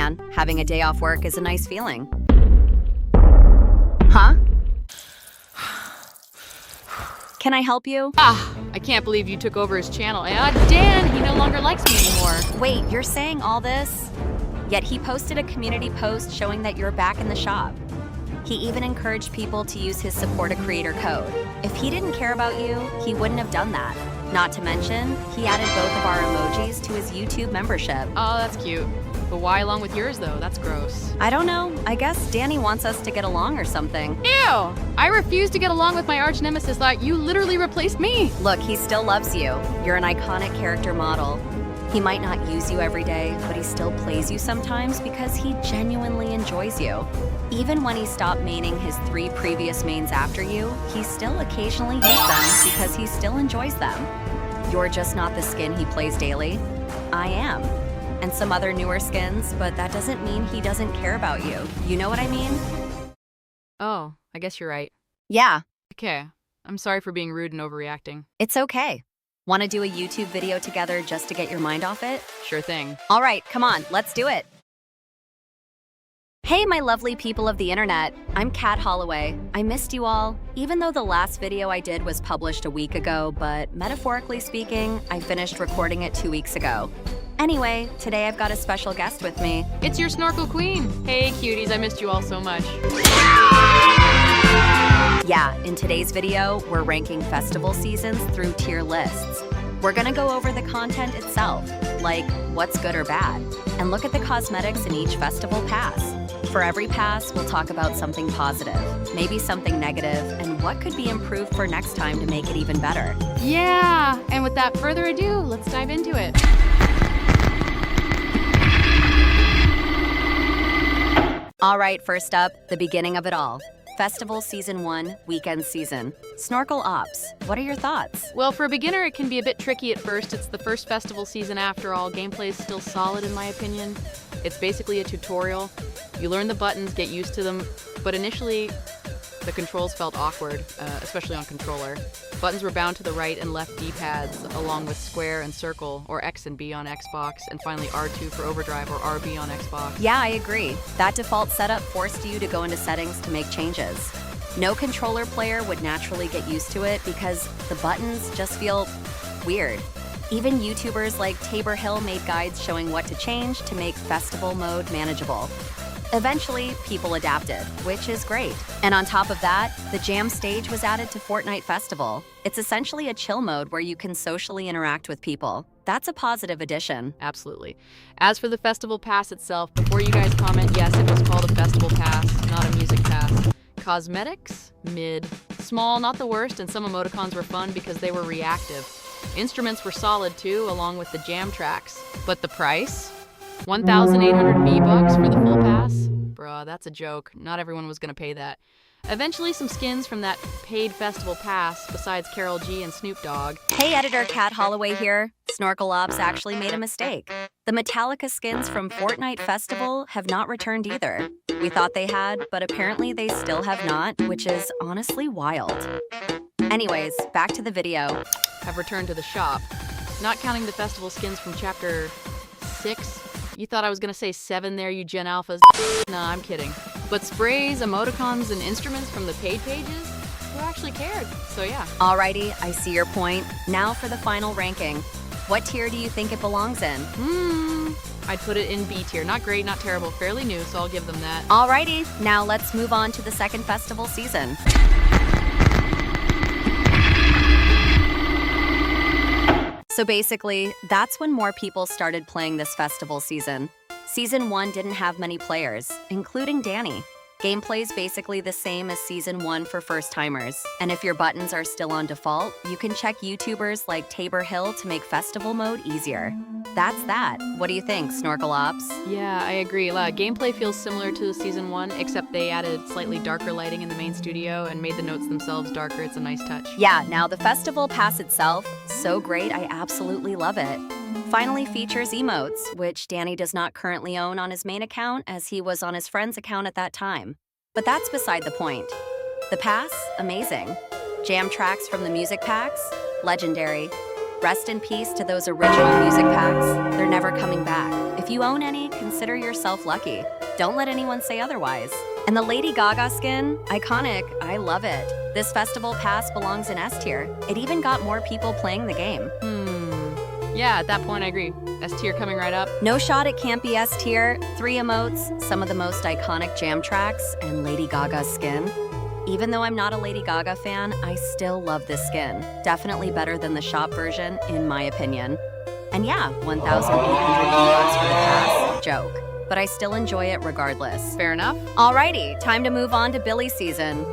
man, having a day off work is a nice feeling. Huh? Can I help you? I can't believe you took over his channel. Dan, he no longer likes me anymore. Wait, you're saying all this? Yet he posted a community post showing that you're back in the shop. He even encouraged people to use his support a creator code. If he didn't care about you, he wouldn't have done that. Not to mention, he added both of our emojis to his YouTube membership. Oh, that's cute. But why along with yours, though? That's gross. I don't know. I guess Danny wants us to get along or something. Ew! I refuse to get along with my arch nemesis. You literally replaced me. Look, he still loves you. You're an iconic character model. He might not use you every day, but he still plays you sometimes because he genuinely enjoys you. Even when he stopped maining his 3 previous mains after you, he still occasionally uses them because he still enjoys them. You're just not the skin he plays daily. I am. And some other newer skins, but that doesn't mean he doesn't care about you. You know what I mean? Oh, I guess you're right. Yeah. Okay. I'm sorry for being rude and overreacting. It's okay. Want to do a YouTube video together just to get your mind off it? Sure thing. All right, come on, let's do it. Hey, my lovely people of the internet. I'm Kat Holloway. I missed you all, even though the last video I did was published a week ago, but metaphorically speaking, I finished recording it 2 weeks ago. Anyway, today I've got a special guest with me. It's your snorkel queen. Hey, cuties, I missed you all so much. Yeah, in today's video, we're ranking festival seasons through tier lists. We're gonna go over the content itself, like what's good or bad, and look at the cosmetics in each festival pass. For every pass, we'll talk about something positive, maybe something negative, and what could be improved for next time to make it even better. Yeah, and without further ado, let's dive into it. All right, first up, the beginning of it all. Festival Season 1, Weekend Season. Snorkel Ops, what are your thoughts? Well, for a beginner, it can be a bit tricky at first. It's the first festival season after all. Gameplay is still solid in my opinion. It's basically a tutorial. You learn the buttons, get used to them, but initially, the controls felt awkward, especially on controller. Buttons were bound to the right and left D-pads, along with square and circle, or X and B on Xbox, and finally R2 for overdrive or RB on Xbox. Yeah, I agree. That default setup forced you to go into settings to make changes. No controller player would naturally get used to it because the buttons just feel weird. Even YouTubers like Tabor Hill made guides showing what to change to make festival mode manageable. Eventually, people adapted, which is great. And on top of that, the Jam stage was added to Fortnite Festival. It's essentially a chill mode where you can socially interact with people. That's a positive addition. Absolutely. As for the festival pass itself, before you guys comment, yes, it was called a festival pass, not a music pass. Cosmetics, mid. Small, not the worst, and some emoticons were fun because they were reactive. Instruments were solid too, along with the jam tracks. But the price? 1,800 V-Bucks for the full pass? Bruh, that's a joke. Not everyone was gonna pay that. Eventually, some skins from that paid festival pass, besides Karol G and Snoop Dogg. Hey, editor Kat Holloway here. Snorkel Ops actually made a mistake. The Metallica skins from Fortnite Festival have not returned either. We thought they had, but apparently they still have not, which is honestly wild. Anyways, back to the video. Have returned to the shop. Not counting the festival skins from Chapter 6. You thought I was gonna say 7 there, you Gen Alphas? Nah, I'm kidding. But sprays, emoticons, and instruments from the paid pages? Who actually cared? So yeah. Alrighty, I see your point. Now for the final ranking. What tier do you think it belongs in? I'd put it in B tier. Not great, not terrible, fairly new, so I'll give them that. Alrighty, now let's move on to the second festival season. So basically, that's when more people started playing this festival season. Season 1 didn't have many players, including Danny. Gameplay's basically the same as Season 1 for first-timers, and if your buttons are still on default, you can check YouTubers like Tabor Hill to make festival mode easier. That's that. What do you think, Snorkel Ops? Yeah, I agree. Gameplay feels similar to Season 1, except they added slightly darker lighting in the main studio and made the notes themselves darker. It's a nice touch. Yeah, now the festival pass itself, so great, I absolutely love it. Finally features emotes, which Danny does not currently own on his main account as he was on his friend's account at that time. But that's beside the point. The pass, amazing. Jam tracks from the music packs, legendary. Rest in peace to those original music packs. They're never coming back. If you own any, consider yourself lucky. Don't let anyone say otherwise. And the Lady Gaga skin, iconic, I love it. This festival pass belongs in S tier. It even got more people playing the game. Yeah, at that point I agree. S tier coming right up. No shot it can't be S tier. 3 emotes, some of the most iconic jam tracks, and Lady Gaga's skin. Even though I'm not a Lady Gaga fan, I still love this skin. Definitely better than the shop version, in my opinion. And yeah, 1,800 V-Bucks for the pass, joke. But I still enjoy it regardless. Fair enough. Alrighty, time to move on to Billy's season.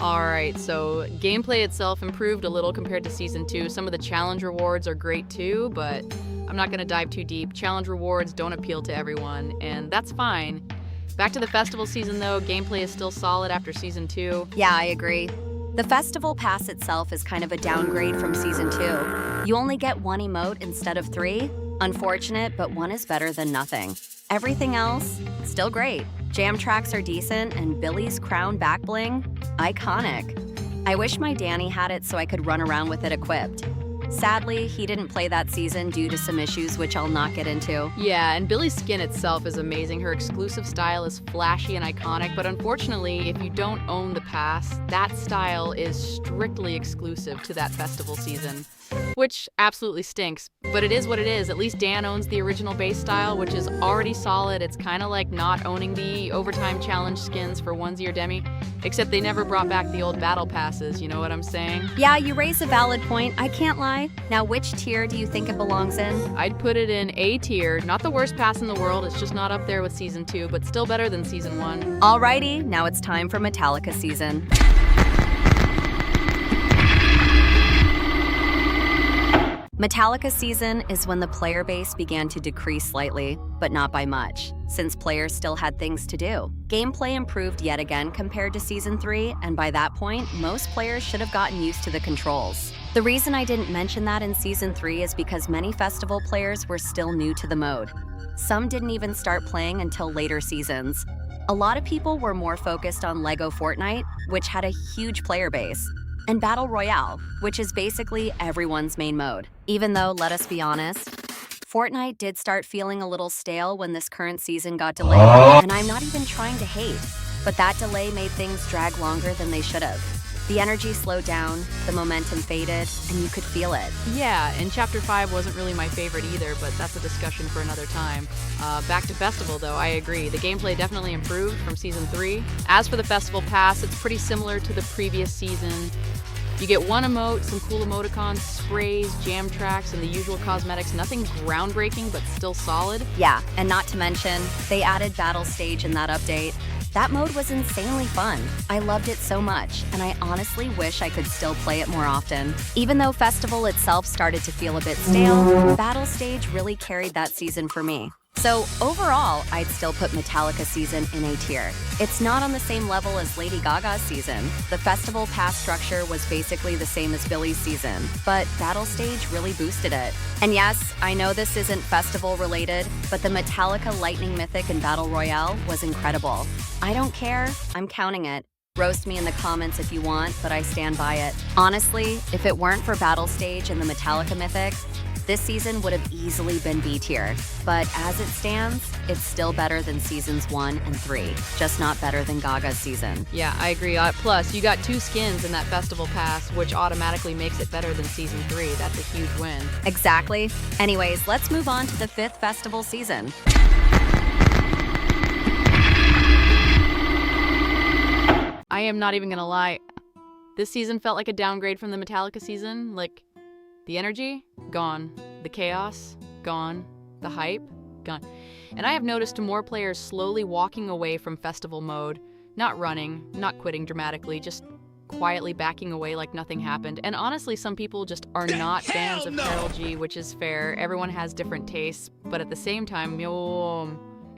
Alright, so gameplay itself improved a little compared to Season 2. Some of the challenge rewards are great too, but I'm not going to dive too deep. Challenge rewards don't appeal to everyone, and that's fine. Back to the festival season though, gameplay is still solid after Season 2. Yeah, I agree. The festival pass itself is kind of a downgrade from Season 2. You only get 1 emote instead of 3. Unfortunate, but 1 is better than nothing. Everything else, still great. Jam tracks are decent, and Billy's crown back bling, iconic. I wish my Danny had it so I could run around with it equipped. Sadly, he didn't play that season due to some issues which I'll not get into. Yeah, and Billy's skin itself is amazing. Her exclusive style is flashy and iconic, but unfortunately, if you don't own the pass, that style is strictly exclusive to that festival season, which absolutely stinks. But it is what it is. At least Dan owns the original base style, which is already solid. It's kind of like not owning the overtime challenge skins for onesie or demi, except they never brought back the old battle passes, you know what I'm saying? Yeah, you raise a valid point, I can't lie. Now, which tier do you think it belongs in? I'd put it in A tier. Not the worst pass in the world, it's just not up there with Season 2, but still better than Season 1. Alrighty, now it's time for Metallica season. Metallica season is when the player base began to decrease slightly, but not by much, since players still had things to do. Gameplay improved yet again compared to Season 3, and by that point, most players should have gotten used to the controls. The reason I didn't mention that in Season 3 is because many festival players were still new to the mode. Some didn't even start playing until later seasons. A lot of people were more focused on LEGO Fortnite, which had a huge player base, and Battle Royale, which is basically everyone's main mode. Even though, let us be honest, Fortnite did start feeling a little stale when this current season got delayed, and I'm not even trying to hate, but that delay made things drag longer than they should have. The energy slowed down, the momentum faded, and you could feel it. Yeah, and Chapter 5 wasn't really my favorite either, but that's a discussion for another time. Back to Festival though, I agree. The gameplay definitely improved from Season 3. As for the Festival Pass, it's pretty similar to the previous season. You get 1 emote, some cool emoticons, sprays, jam tracks, and the usual cosmetics. Nothing groundbreaking, but still solid. Yeah, and not to mention, they added Battle Stage in that update. That mode was insanely fun. I loved it so much, and I honestly wish I could still play it more often. Even though Festival itself started to feel a bit stale, Battle Stage really carried that season for me. So overall, I'd still put Metallica season in A tier. It's not on the same level as Lady Gaga's season. The festival pass structure was basically the same as Billy's season, but Battle Stage really boosted it. And yes, I know this isn't festival related, but the Metallica Lightning Mythic and Battle Royale was incredible. I don't care, I'm counting it. Roast me in the comments if you want, but I stand by it. Honestly, if it weren't for Battle Stage and the Metallica Mythic, this season would have easily been B tier, but as it stands, it's still better than Seasons 1 and 3, just not better than Gaga's season. Yeah, I agree. Plus, you got 2 skins in that Festival Pass, which automatically makes it better than Season 3. That's a huge win. Exactly. Anyways, let's move on to the 5th festival season. I am not even gonna lie. This season felt like a downgrade from the Metallica season. Like, the energy, gone. The chaos, gone. The hype, gone. And I have noticed more players slowly walking away from festival mode. Not running, not quitting dramatically, just quietly backing away like nothing happened. And honestly, some people just are not fans of Karol G, which is fair. Everyone has different tastes. But at the same time,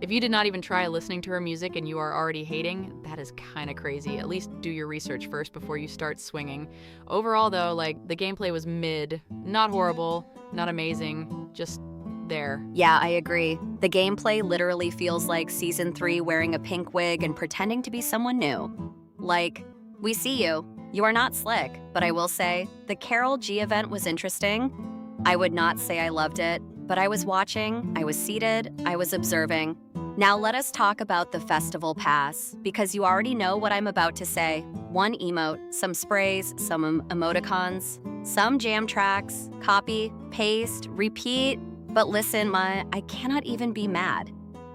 if you did not even try listening to her music and you are already hating, that is kind of crazy. At least do your research first before you start swinging. Overall though, like, the gameplay was mid. Not horrible, not amazing, just there. Yeah, I agree. The gameplay literally feels like Season 3 wearing a pink wig and pretending to be someone new. Like, we see you, You are not slick, but I will say, the Carol G event was interesting. I would not say I loved it, but I was watching, I was seated, I was observing. Now let us talk about the festival pass, because you already know what I'm about to say. One emote, some sprays, some emoticons, some jam tracks, copy, paste, repeat. But listen, I cannot even be mad,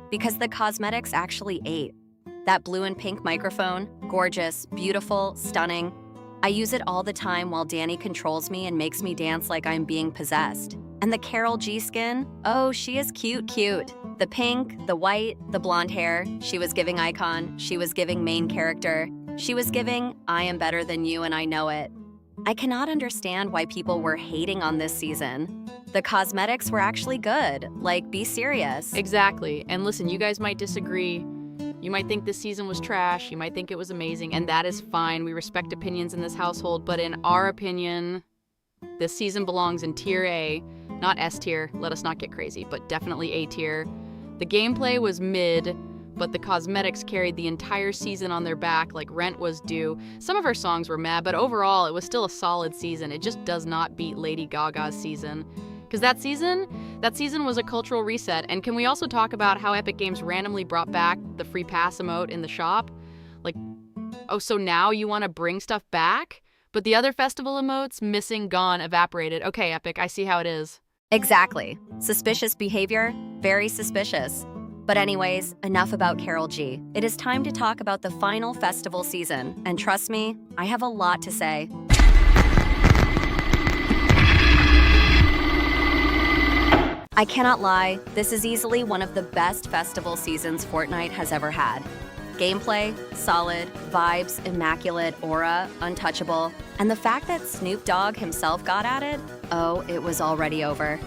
because the cosmetics actually ate. That blue and pink microphone, gorgeous, beautiful, stunning. I use it all the time while Danny controls me and makes me dance like I'm being possessed. And the Carol G skin, oh, she is cute. The pink, the white, the blonde hair, she was giving icon, she was giving main character, she was giving I am better than you and I know it. I cannot understand why people were hating on this season. The cosmetics were actually good, like be serious. Exactly. And listen, you guys might disagree. You might think this season was trash, you might think it was amazing, and that is fine. We respect opinions in this household, but in our opinion, this season belongs in tier A, not S tier, let us not get crazy, but definitely A tier. The gameplay was mid, but the cosmetics carried the entire season on their back like rent was due. Some of her songs were mad, but overall it was still a solid season. It just does not beat Lady Gaga's season. Because that season was a cultural reset. And can we also talk about how Epic Games randomly brought back the free pass emote in the shop? Like, oh, so now you want to bring stuff back? But the other festival emotes, missing, gone, evaporated. Okay, Epic, I see how it is. Exactly. Suspicious behavior, very suspicious. But anyways, enough about Carol G. It is time to talk about the final festival season. And trust me, I have a lot to say. I cannot lie, this is easily one of the best festival seasons Fortnite has ever had. Gameplay, solid, vibes, immaculate, aura, untouchable, and the fact that Snoop Dogg himself got added, oh, it was already over.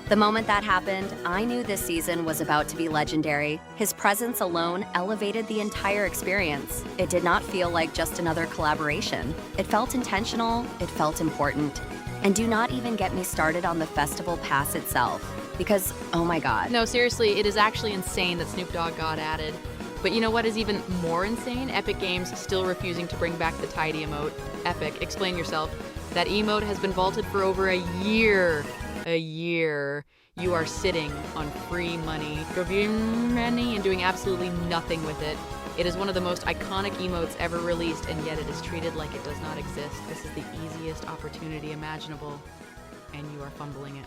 The moment that happened, I knew this season was about to be legendary. His presence alone elevated the entire experience. It did not feel like just another collaboration. It felt intentional, it felt important. And do not even get me started on the festival pass itself. Because, oh my god. No, seriously, it is actually insane that Snoop Dogg got added. But you know what is even more insane? Epic Games still refusing to bring back the tidy emote. Epic, explain yourself. That emote has been vaulted for over a year. A year. You are sitting on free money, and doing absolutely nothing with it. It is one of the most iconic emotes ever released, and yet it is treated like it does not exist. This is the easiest opportunity imaginable, and you are fumbling it.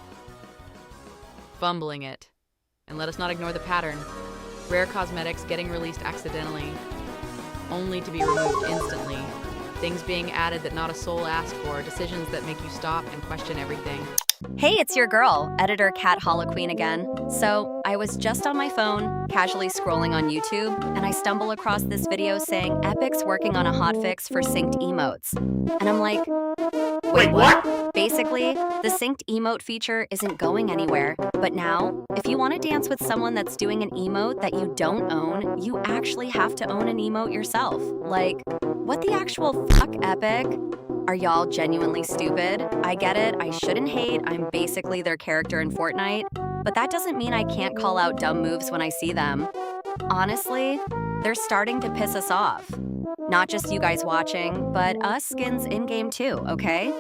Fumbling it. And let us not ignore the pattern. Rare cosmetics getting released accidentally, only to be removed instantly. Things being added that not a soul asked for, decisions that make you stop and question everything. Hey, it's your girl, editor Cat Holloway again. So, I was just on my phone, casually scrolling on YouTube, and I stumble across this video saying Epic's working on a hotfix for synced emotes. And I'm like, wait, what? Basically, the synced emote feature isn't going anywhere. But now, if you want to dance with someone that's doing an emote that you don't own, you actually have to own an emote yourself. Like, what the actual fuck, Epic? Are y'all genuinely stupid? I get it, I shouldn't hate, I'm basically their character in Fortnite, but that doesn't mean I can't call out dumb moves when I see them. Honestly, they're starting to piss us off. Not just you guys watching, but us skins in-game too, okay?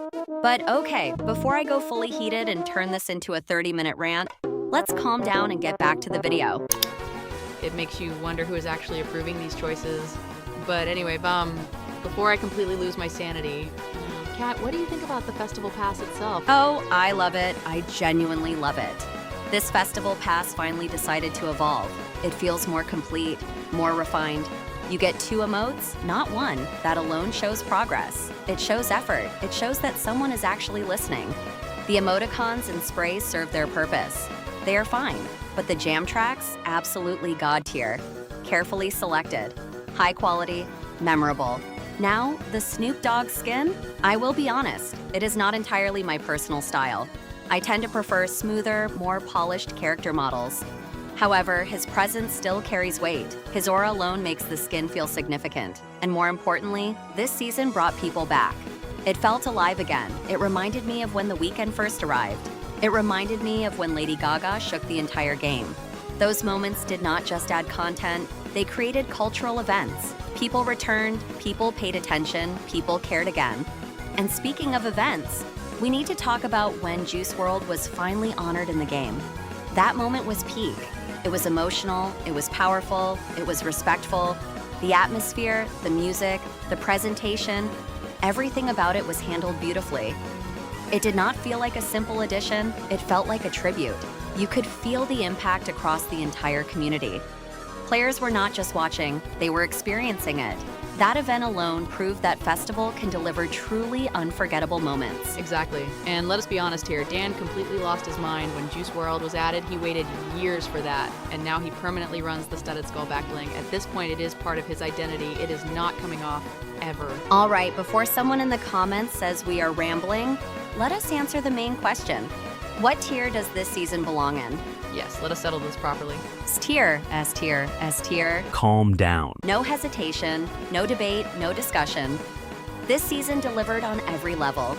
But okay, before I go fully heated and turn this into a 30-minute rant, let's calm down and get back to the video. It makes you wonder who is actually approving these choices. But anyway, before I completely lose my sanity, Kat, what do you think about the festival pass itself? Oh, I love it. I genuinely love it. This festival pass finally decided to evolve. It feels more complete, more refined. You get 2 emotes, not 1. That alone shows progress. It shows effort. It shows that someone is actually listening. The emoticons and sprays serve their purpose. They are fine, but the jam tracks, absolutely god tier. Carefully selected, high quality, memorable. Now, the Snoop Dogg skin? I will be honest, it is not entirely my personal style. I tend to prefer smoother, more polished character models. However, his presence still carries weight. His aura alone makes the skin feel significant. And more importantly, this season brought people back. It felt alive again. It reminded me of when The Weeknd first arrived. It reminded me of when Lady Gaga shook the entire game. Those moments did not just add content, They created cultural events. People returned, people paid attention, people cared again. And speaking of events, we need to talk about when Juice WRLD was finally honored in the game. That moment was peak. It was emotional, it was powerful, it was respectful. The atmosphere, the music, the presentation, everything about it was handled beautifully. It did not feel like a simple addition, it felt like a tribute. You could feel the impact across the entire community. Players were not just watching, they were experiencing it. That event alone proved that festival can deliver truly unforgettable moments. Exactly. And let us be honest here, Dan completely lost his mind when Juice WRLD was added. He waited years for that, and now he permanently runs the studded skull back bling. At this point, it is part of his identity. It is not coming off ever. All right, before someone in the comments says we are rambling, let us answer the main question. What tier does this season belong in? Yes, let us settle this properly. S tier, S tier, S tier. Calm down. No hesitation, no debate, no discussion. This season delivered on every level.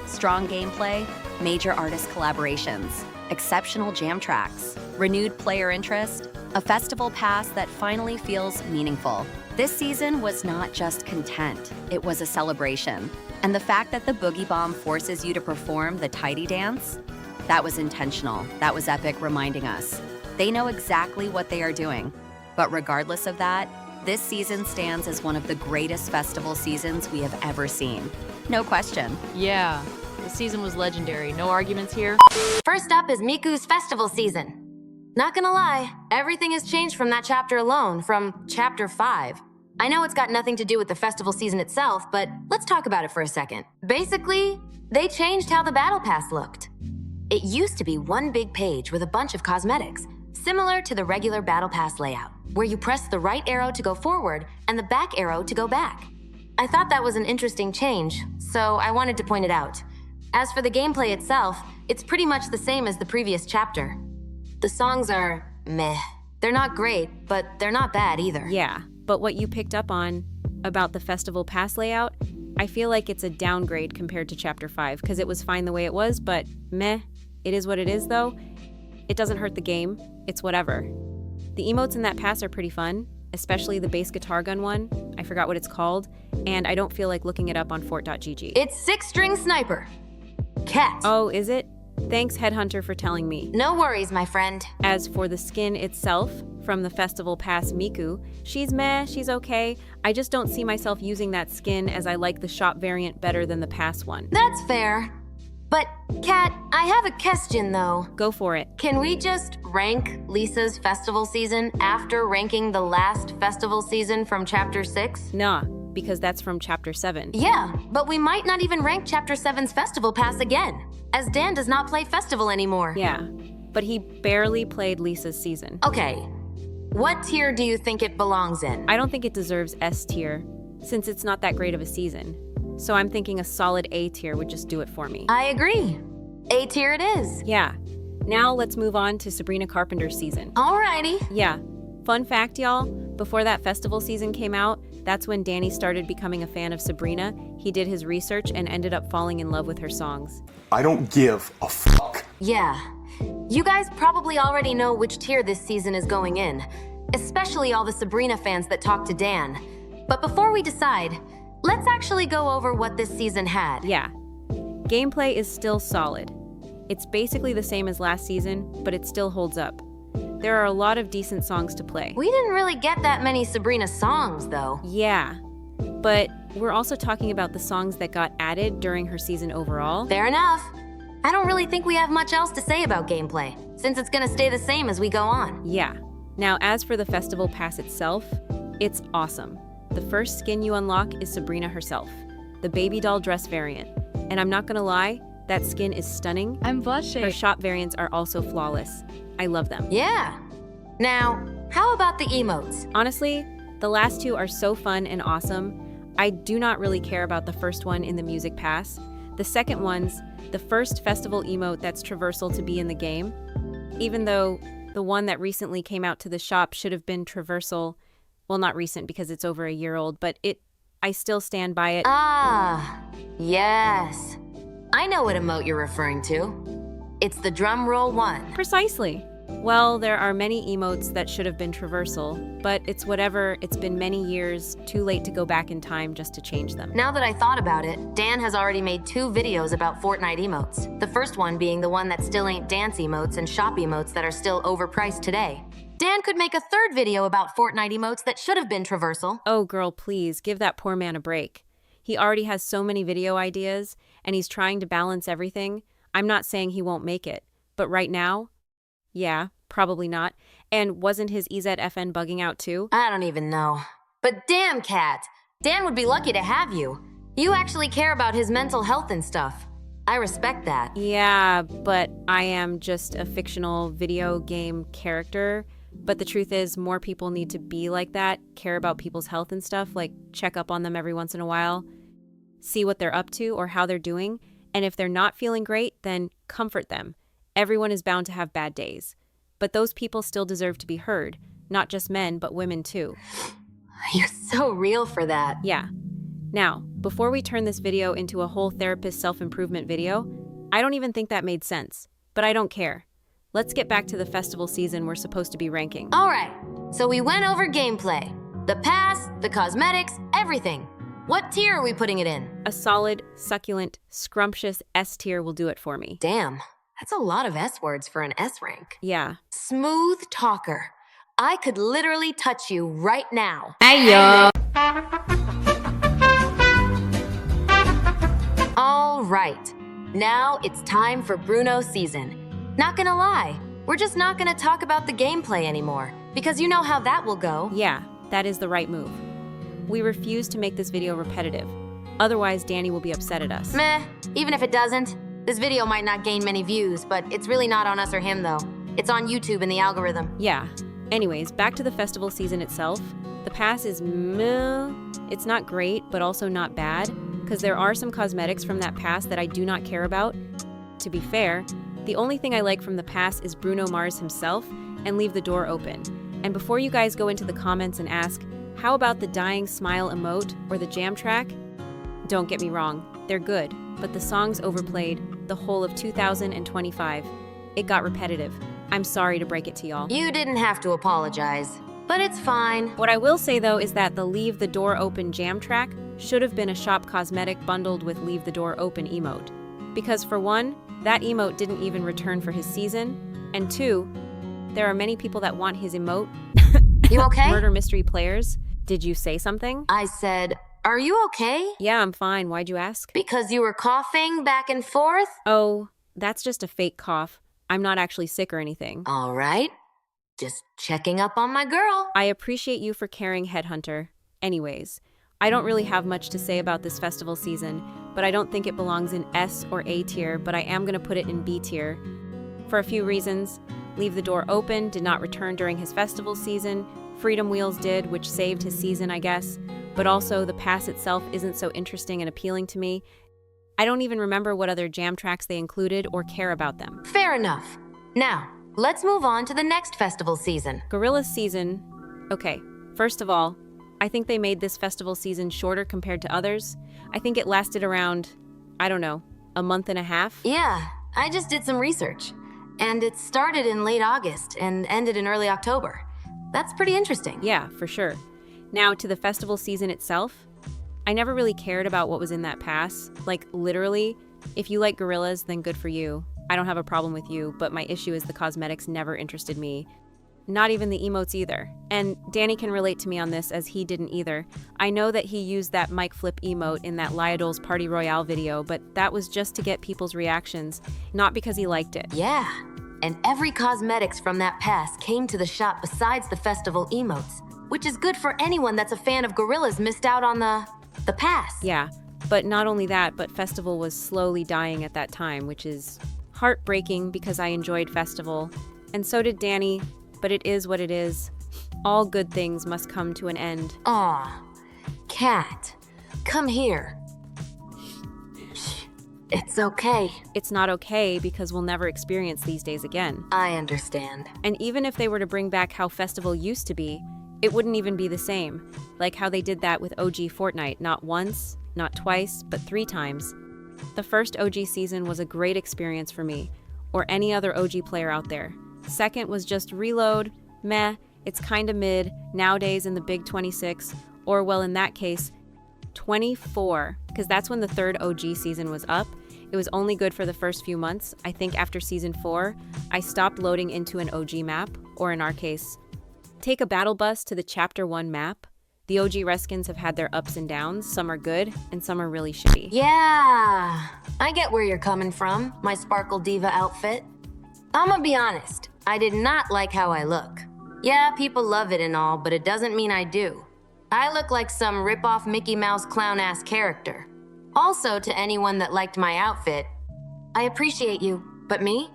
Strong gameplay, major artist collaborations, exceptional jam tracks, renewed player interest, a festival pass that finally feels meaningful. This season was not just content, it was a celebration. And the fact that the Boogie Bomb forces you to perform the tidy dance, that was intentional. That was epic, reminding us. They know exactly what they are doing. But regardless of that, this season stands as one of the greatest festival seasons we have ever seen. No question. Yeah, the season was legendary. No arguments here. First up is Miku's festival season. Not gonna lie, everything has changed from that chapter alone, from chapter 5. I know it's got nothing to do with the festival season itself, but let's talk about it for a second. Basically, they changed how the battle pass looked. It used to be one big page with a bunch of cosmetics, similar to the regular battle pass layout, where you press the right arrow to go forward and the back arrow to go back. I thought that was an interesting change, so I wanted to point it out. As for the gameplay itself, it's pretty much the same as the previous chapter. The songs are meh. They're not great, but they're not bad either. Yeah, but what you picked up on about the festival pass layout, I feel like it's a downgrade compared to chapter 5, because it was fine the way it was, but meh. It is what it is, though. It doesn't hurt the game. It's whatever. The emotes in that pass are pretty fun, especially the bass guitar gun one. I forgot what it's called, and I don't feel like looking it up on fort.gg. It's 6-string sniper. Cat. Oh, is it? Thanks, Headhunter, for telling me. No worries, my friend. As for the skin itself, from the festival pass Miku, she's meh, she's okay. I just don't see myself using that skin, as I like the shop variant better than the pass one. That's fair. But, Kat, I have a question though. Go for it. Can we just rank Lisa's festival season after ranking the last festival season from chapter 6? Nah, because that's from chapter 7. Yeah, but we might not even rank chapter 7's festival pass again, as Dan does not play festival anymore. Yeah, but he barely played Lisa's season. Okay, what tier do you think it belongs in? I don't think it deserves S tier, since it's not that great of a season. So I'm thinking a solid A tier would just do it for me. I agree. A tier it is. Yeah. Now let's move on to Sabrina Carpenter's season. Alrighty. Yeah. Fun fact, y'all, before that festival season came out, that's when Danny started becoming a fan of Sabrina. He did his research and ended up falling in love with her songs. I don't give a fuck. Yeah. You guys probably already know which tier this season is going in, especially all the Sabrina fans that talk to Dan. But before we decide, let's actually go over what this season had. Yeah. Gameplay is still solid. It's basically the same as last season, but it still holds up. There are a lot of decent songs to play. We didn't really get that many Sabrina songs, though. Yeah, but we're also talking about the songs that got added during her season overall. Fair enough. I don't really think we have much else to say about gameplay, since it's gonna stay the same as we go on. Yeah. Now, as for the festival pass itself, it's awesome. The first skin you unlock is Sabrina herself, the baby doll dress variant. And I'm not gonna lie, that skin is stunning. I'm blushing. Her shop variants are also flawless. I love them. Yeah. Now, how about the emotes? Honestly, the last two are so fun and awesome. I do not really care about the first one in the music pass. The second one's the first festival emote that's traversal to be in the game. Even though the one that recently came out to the shop should have been traversal. Well, not recent because it's over a year old, but I still stand by it. Ah, yes. I know what emote you're referring to. It's the drum roll one. Precisely. Well, there are many emotes that should have been traversal, but it's whatever, it's been many years, too late to go back in time just to change them. Now that I thought about it, Dan has already made 2 videos about Fortnite emotes. The first one being the one that still ain't dance emotes and shop emotes that are still overpriced today. Dan could make a 3rd video about Fortnite emotes that should have been traversal. Oh girl, please, give that poor man a break. He already has so many video ideas, and he's trying to balance everything. I'm not saying he won't make it, but right now, yeah, probably not. And wasn't his EZFN bugging out too? I don't even know. But damn, Kat, Dan would be lucky to have you. You actually care about his mental health and stuff. I respect that. Yeah, but I am just a fictional video game character. But the truth is, more people need to be like that, care about people's health and stuff, like check up on them every once in a while, see what they're up to or how they're doing. And if they're not feeling great, then comfort them. Everyone is bound to have bad days. But those people still deserve to be heard, not just men, but women too. You're so real for that. Yeah. Now, before we turn this video into a whole therapist self-improvement video, I don't even think that made sense, but I don't care. Let's get back to the festival season we're supposed to be ranking. All right, so we went over gameplay, the pass, the cosmetics, everything. What tier are we putting it in? A solid, succulent, scrumptious S tier will do it for me. Damn, that's a lot of S words for an S rank. Yeah. Smooth talker. I could literally touch you right now. Ayo. All right, now it's time for Bruno's season. Not gonna lie, we're just not gonna talk about the gameplay anymore, because you know how that will go. Yeah, that is the right move. We refuse to make this video repetitive. Otherwise, Danny will be upset at us. Meh, even if it doesn't. This video might not gain many views, but it's really not on us or him though. It's on YouTube and the algorithm. Yeah. Anyways, back to the festival season itself. The pass is meh. It's not great, but also not bad, because there are some cosmetics from that pass that I do not care about. To be fair, the only thing I like from the pass is Bruno Mars himself and Leave the Door Open. And before you guys go into the comments and ask, how about the dying smile emote or the jam track? Don't get me wrong, they're good, but the songs overplayed the whole of 2025. It got repetitive. I'm sorry to break it to y'all. You didn't have to apologize, but it's fine. What I will say though is that the Leave the Door Open jam track should have been a shop cosmetic bundled with Leave the Door Open emote. Because for one, that emote didn't even return for his season, and 2, there are many people that want his emote. You okay? Murder mystery players. Did you say something? I said, are you okay? Yeah, I'm fine. Why'd you ask? Because you were coughing back and forth? Oh, that's just a fake cough. I'm not actually sick or anything. All right. Just checking up on my girl. I appreciate you for caring, Headhunter. Anyways, I don't really have much to say about this festival season, but I don't think it belongs in S or A tier, but I am going to put it in B tier. For a few reasons. Leave the Door Open did not return during his festival season. Freedom Wheels did, which saved his season, I guess. But also, the pass itself isn't so interesting and appealing to me. I don't even remember what other jam tracks they included or care about them. Fair enough. Now, let's move on to the next festival season. Gorilla's season. Okay, first of all, I think they made this festival season shorter compared to others. I think it lasted around, I don't know, a month and a half. Yeah, I just did some research. And it started in late August and ended in early October. That's pretty interesting. Yeah, for sure. Now, to the festival season itself, I never really cared about what was in that pass. Like, literally, if you like gorillas, then good for you. I don't have a problem with you, but my issue is the cosmetics never interested me. Not even the emotes either. And Danny can relate to me on this, as he didn't either. I know that he used that mic flip emote in that Lyodol's Party Royale video, but that was just to get people's reactions, not because he liked it. Yeah, and every cosmetics from that pass came to the shop besides the festival emotes, which is good for anyone that's a fan of gorillas missed out on the pass. Yeah, but not only that, but Festival was slowly dying at that time, which is heartbreaking because I enjoyed Festival, and so did Danny, but it is what it is. All good things must come to an end. Aw, Kat, come here. It's okay. It's not okay because we'll never experience these days again. I understand. And even if they were to bring back how Festival used to be, it wouldn't even be the same. Like how they did that with OG Fortnite, not once, not twice, but 3 times. The first OG season was a great experience for me, or any other OG player out there. Second was just Reload. Meh, it's kinda mid, nowadays in the big 26, or well, in that case, 24, because that's when the third OG season was up. It was only good for the first few months. I think after season 4, I stopped loading into an OG map, or in our case, take a battle bus to the chapter 1 map. The OG reskins have had their ups and downs. Some are good, and some are really shitty. Yeah, I get where you're coming from, my Sparkle Diva outfit. I'ma be honest, I did not like how I look. Yeah, people love it and all, but it doesn't mean I do. I look like some rip-off Mickey Mouse clown-ass character. Also, to anyone that liked my outfit, I appreciate you, but me?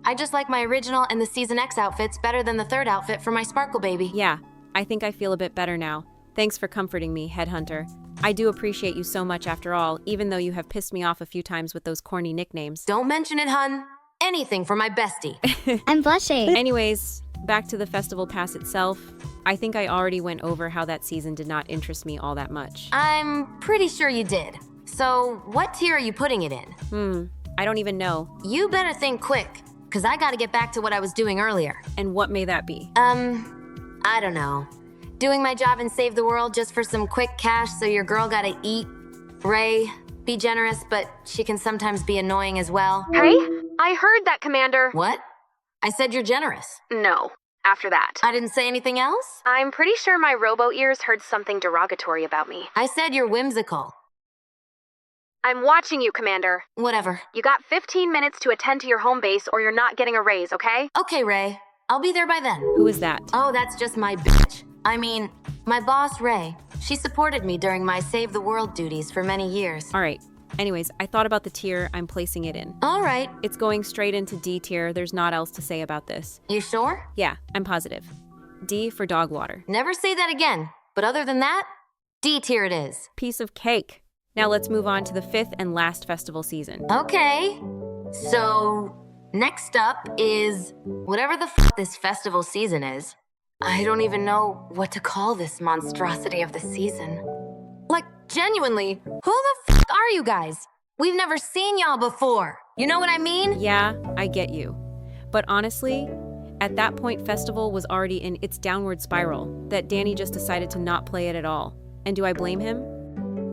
I just like my original and the Season X outfits better than the third outfit for my Sparkle Baby. Yeah, I think I feel a bit better now. Thanks for comforting me, Headhunter. I do appreciate you so much after all, even though you have pissed me off a few times with those corny nicknames. Don't mention it, hun. Anything for my bestie. I'm blushing. Anyways, back to the festival pass itself. I think I already went over how that season did not interest me all that much. I'm pretty sure you did. So, what tier are you putting it in? I don't even know. You better think quick, because I gotta get back to what I was doing earlier. And what may that be? I don't know. Doing my job and save the world just for some quick cash so your girl gotta eat. Ray, be generous, but she can sometimes be annoying as well. Hey, I heard that, Commander. What? I said you're generous. No, after that. I didn't say anything else? I'm pretty sure my robo ears heard something derogatory about me. I said you're whimsical. I'm watching you, Commander. Whatever. You got 15 minutes to attend to your home base or you're not getting a raise, okay? Okay, Ray. I'll be there by then. Who is that? Oh, that's just my bitch. I mean, my boss, Ray. She supported me during my Save the World duties for many years. All right. Anyways, I thought about the tier I'm placing it in. All right. It's going straight into D tier. There's not else to say about this. You sure? Yeah, I'm positive. D for dog water. Never say that again. But other than that, D tier it is. Piece of cake. Now let's move on to the 5th and last festival season. Okay. So, next up is whatever the f this festival season is. I don't even know what to call this monstrosity of the season. Like, genuinely, who the f are you guys? We've never seen y'all before. You know what I mean? Yeah, I get you. But honestly, at that point, festival was already in its downward spiral that Danny just decided to not play it at all. And do I blame him?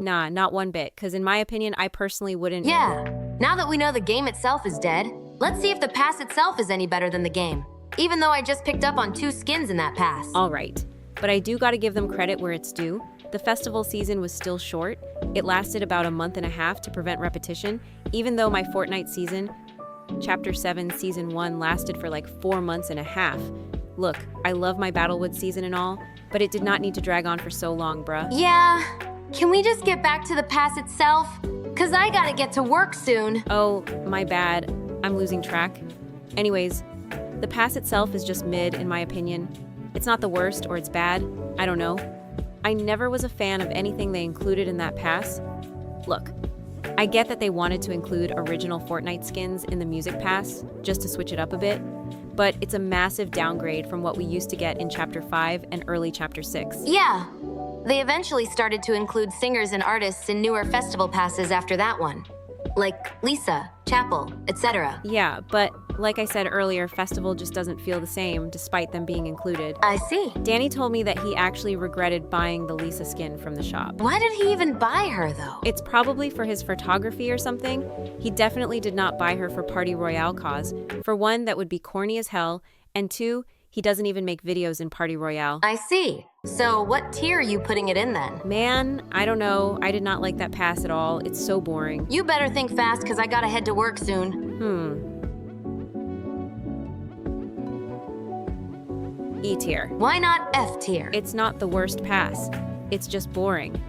Nah, not one bit, because in my opinion, I personally wouldn't. Yeah. Now that we know the game itself is dead, let's see if the pass itself is any better than the game. Even though I just picked up on 2 skins in that pass. All right. But I do gotta give them credit where it's due. The festival season was still short. It lasted about a month and a half to prevent repetition, even though my Fortnite season, Chapter 7, Season 1, lasted for like 4 months and a half. Look, I love my Battlewood season and all, but it did not need to drag on for so long, bruh. Yeah. Can we just get back to the pass itself? Cause I gotta get to work soon. Oh, my bad. I'm losing track. Anyways, the pass itself is just mid, in my opinion. It's not the worst, or it's bad. I don't know. I never was a fan of anything they included in that pass. Look, I get that they wanted to include original Fortnite skins in the music pass, just to switch it up a bit, but it's a massive downgrade from what we used to get in Chapter 5 and early Chapter 6. Yeah. They eventually started to include singers and artists in newer festival passes after that one. Like Lisa, Chapel, etc. Yeah, but like I said earlier, Festival just doesn't feel the same despite them being included. I see. Danny told me that he actually regretted buying the Lisa skin from the shop. Why did he even buy her, though? It's probably for his photography or something. He definitely did not buy her for Party Royale cause. For one, that would be corny as hell, and 2, he doesn't even make videos in Party Royale. I see. So what tier are you putting it in then? Man, I don't know. I did not like that pass at all. It's so boring. You better think fast, because I gotta head to work soon. E tier. Why not F tier? It's not the worst pass. It's just boring.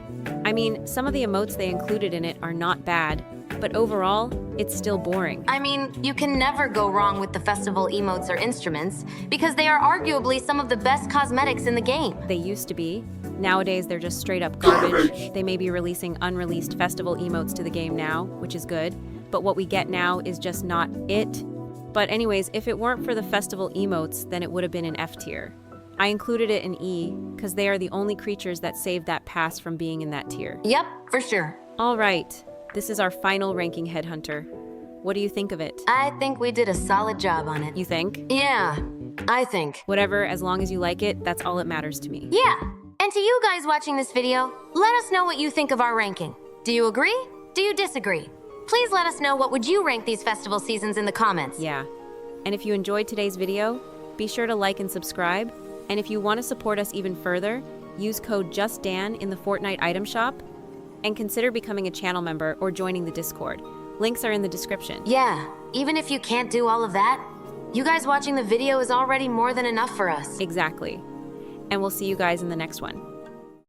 I mean, some of the emotes they included in it are not bad, but overall, it's still boring. I mean, you can never go wrong with the festival emotes or instruments, because they are arguably some of the best cosmetics in the game. They used to be. Nowadays, they're just straight up garbage. They may be releasing unreleased festival emotes to the game now, which is good, but what we get now is just not it. But anyways, if it weren't for the festival emotes, then it would have been an F tier. I included it in E, because they are the only creatures that saved that pass from being in that tier. Yep, for sure. All right, this is our final ranking, Headhunter. What do you think of it? I think we did a solid job on it. You think? Yeah, I think. Whatever, as long as you like it, that's all that matters to me. Yeah. And to you guys watching this video, let us know what you think of our ranking. Do you agree? Do you disagree? Please let us know what would you rank these festival seasons in the comments. Yeah. And if you enjoyed today's video, be sure to like and subscribe. And if you want to support us even further, use code JUSTDAN in the Fortnite item shop and consider becoming a channel member or joining the Discord. Links are in the description. Yeah, even if you can't do all of that, you guys watching the video is already more than enough for us. Exactly. And we'll see you guys in the next one.